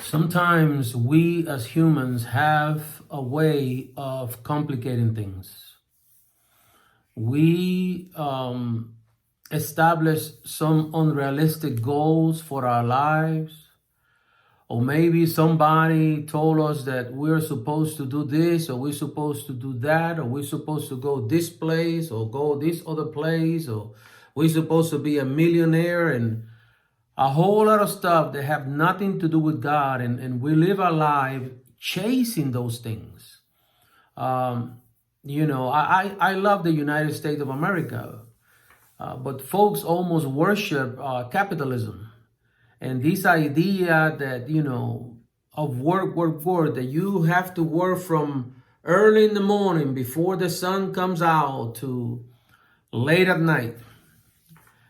Sometimes we as humans have a way of complicating things. We establish some unrealistic goals for our lives, or maybe somebody told us that we're supposed to do this, or we're supposed to do that, or we're supposed to go this place, or go this other place, or we're supposed to be a millionaire, and a whole lot of stuff that have nothing to do with God, and we live our life chasing those things. I love the United States of America, but folks almost worship capitalism and this idea that, of work, that you have to work from early in the morning before the sun comes out to late at night.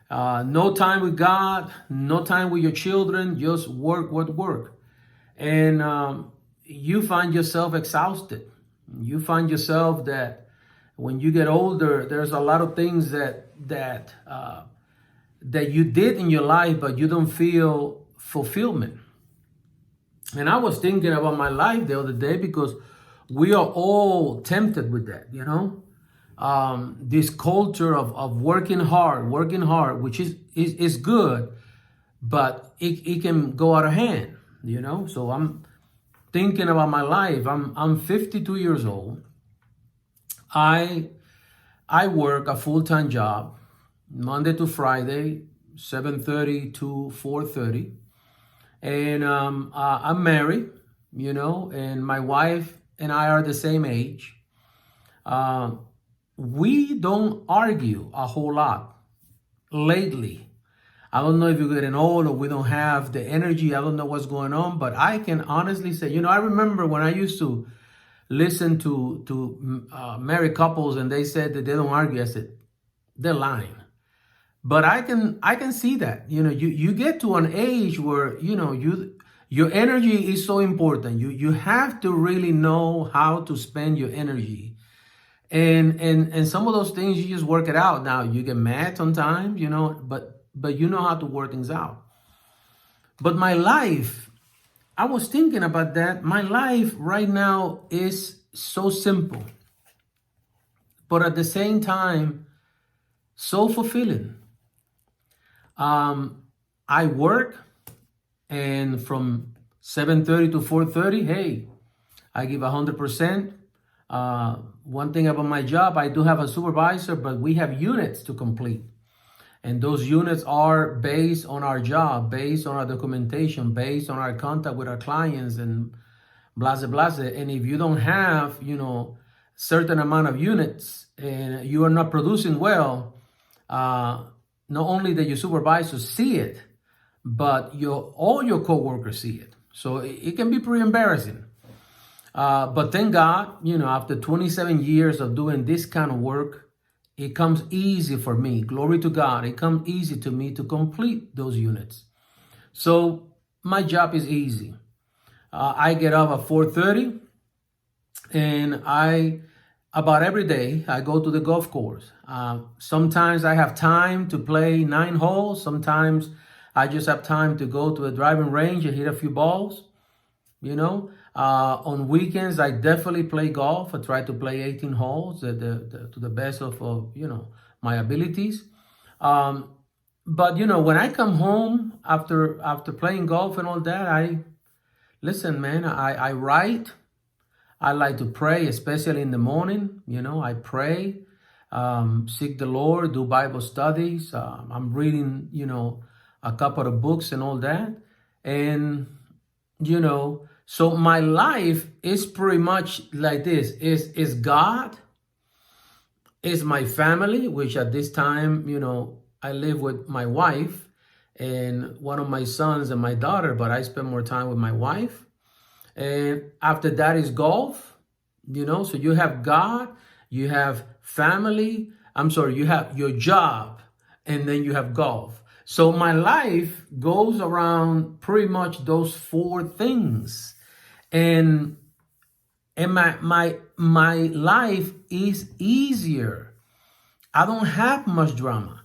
No time with God, no time with your children, just work. And you find yourself exhausted. You find yourself that when you get older, there's a lot of things that you did in your life, but you don't feel fulfillment. And I was thinking about my life the other day because we are all tempted with that, this culture of working hard, which is good, but it can go out of hand, So I'm thinking about my life. I'm 52 years old. I work a full-time job, Monday to Friday, 7:30 to 4:30, and I'm married, and my wife and I are the same age. We don't argue a whole lot lately. I don't know if you're getting old or we don't have the energy. I don't know what's going on, but I can honestly say, I remember when I used to listen to married couples and they said that they don't argue. I said, they're lying. But I can see that, you get to an age where, your energy is so important. You have to really know how to spend your energy. And some of those things you just work it out. Now you get mad sometimes, but you know how to work things out. But my life, I was thinking about that. My life right now is so simple, but at the same time, so fulfilling. I work, and from 7:30 to 4:30, hey, I give 100%. One thing about my job, I do have a supervisor, but we have units to complete. And those units are based on our job, based on our documentation, based on our contact with our clients and blah, blah. And if you don't have, certain amount of units and you are not producing well, not only that your supervisors see it, but all your coworkers see it. So it can be pretty embarrassing. But thank God, after 27 years of doing this kind of work, it comes easy for me. Glory to God. It comes easy to me to complete those units. So my job is easy. I get up at 4:30 and about every day, I go to the golf course. Sometimes I have time to play 9 holes. Sometimes I just have time to go to the driving range and hit a few balls, On weekends, I definitely play golf. I try to play 18 holes to the best of my abilities. But when I come home after playing golf and all that, I write. I like to pray, especially in the morning. I pray, seek the Lord, do Bible studies. I'm reading, a couple of books and all that, and So my life is pretty much like this. Is God, is my family, which at this time, I live with my wife and one of my sons and my daughter, but I spend more time with my wife. And after that is golf, so you have God, you have family, you have your job, and then you have golf. So my life goes around pretty much those 4 things. And my life is easier. I don't have much drama.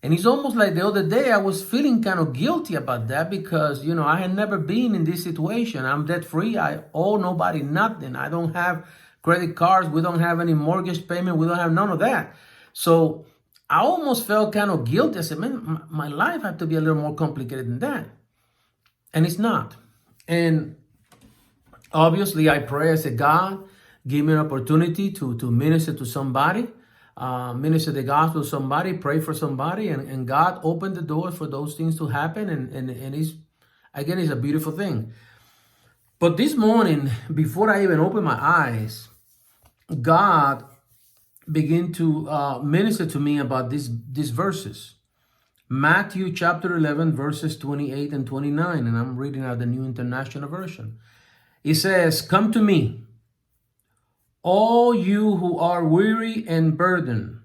And it's almost like the other day I was feeling kind of guilty about that because, I had never been in this situation. I'm debt free. I owe nobody nothing. I don't have credit cards. We don't have any mortgage payment. We don't have none of that. So I almost felt kind of guilty. I said, man, my life had to be a little more complicated than that. And it's not. And obviously I pray, I said, God, give me an opportunity to minister to somebody. Minister the gospel to somebody, pray for somebody, and God opened the doors for those things to happen, and it's a beautiful thing. But this morning, before I even opened my eyes, God began to minister to me about these verses. Matthew chapter 11, verses 28 and 29, and I'm reading out the New International Version. It says, "Come to me, all you who are weary and burdened,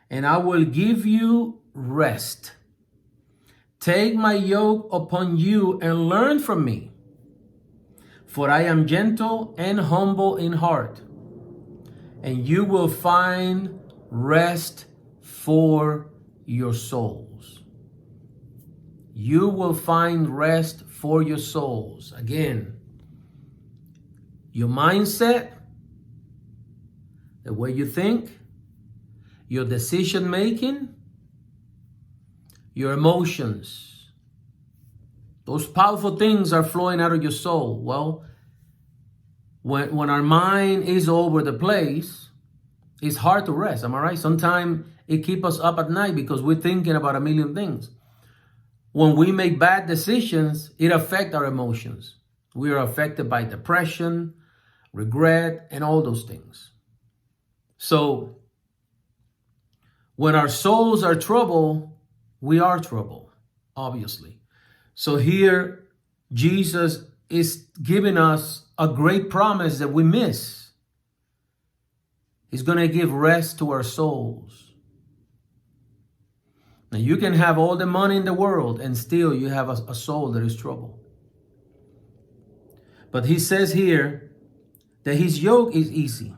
and I will give you rest. Take my yoke upon you and learn from me, for I am gentle and humble in heart, and you will find rest for your souls." You will find rest for your souls. Again, your mindset, the way you think, your decision making, your emotions. Those powerful things are flowing out of your soul. Well, when our mind is all over the place, it's hard to rest. Am I right? Sometimes it keeps us up at night because we're thinking about a million things. When we make bad decisions, it affects our emotions. We are affected by depression, regret, and all those things. So when our souls are troubled, we are troubled, obviously. So here, Jesus is giving us a great promise that we miss. He's going to give rest to our souls. Now, you can have all the money in the world and still you have a soul that is troubled. But he says here that his yoke is easy.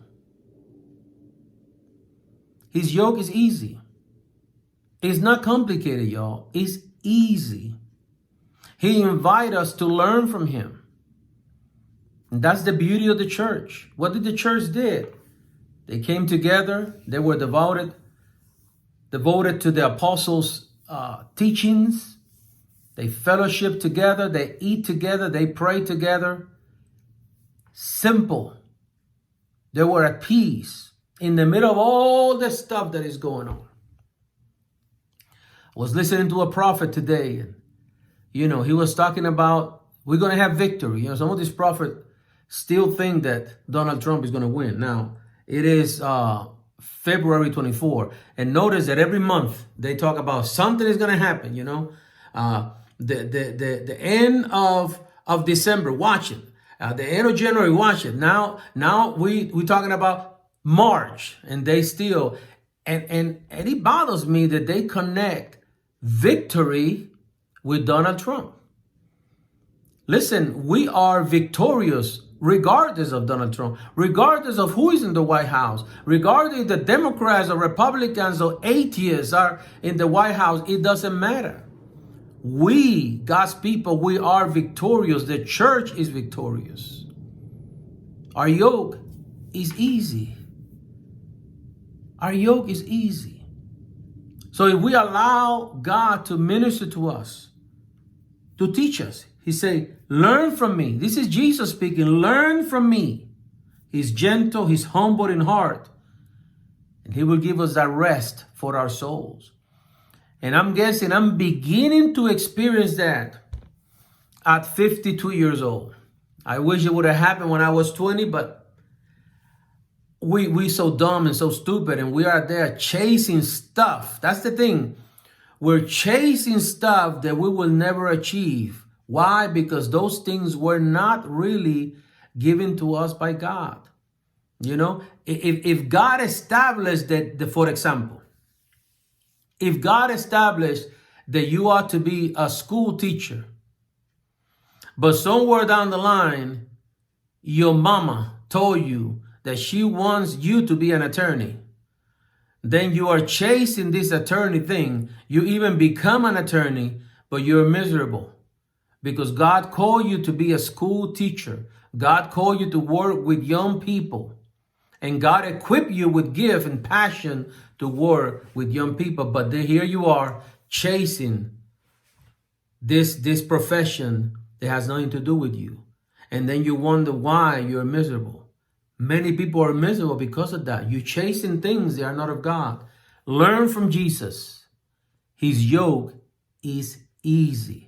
His yoke is easy. It's not complicated, y'all. It's easy. He invites us to learn from him. And that's the beauty of the church. What did the church did? They came together. They were devoted to the apostles' teachings. They fellowship together. They eat together. They pray together. Simple. They were at peace in the middle of all the stuff that is going on. I was listening to a prophet today, and he was talking about we're going to have victory. Some of these prophets still think that Donald Trump is going to win. Now, it is February 24, and notice that every month they talk about something is going to happen. The end of December, watch it. The end of January, watch it. Now we're talking about March, and they still and it bothers me that they connect victory with Donald Trump. Listen, we are victorious regardless of Donald Trump, regardless of who is in the White House, regardless if the Democrats or Republicans or atheists are in the White House, it doesn't matter. We, God's people, we are victorious. The church is victorious. Our yoke is easy. Our yoke is easy. So if we allow God to minister to us, to teach us, he said, learn from me. This is Jesus speaking. Learn from me. He's gentle. He's humble in heart. And he will give us that rest for our souls. And I'm guessing I'm beginning to experience that at 52 years old. I wish it would have happened when I was 20, but we so dumb and so stupid, and we are there chasing stuff. That's the thing. We're chasing stuff that we will never achieve. Why? Because those things were not really given to us by God. If God established that, for example, if God established that you ought to be a school teacher, but somewhere down the line, your mama told you that she wants you to be an attorney, Then you are chasing this attorney thing. You even become an attorney, but you're miserable because God called you to be a school teacher. God called you to work with young people. And God equipped you with gift and passion to work with young people. But then here you are chasing this profession that has nothing to do with you. And then you wonder why you're miserable. Many people are miserable because of that. You're chasing things that are not of God. Learn from Jesus. His yoke is easy.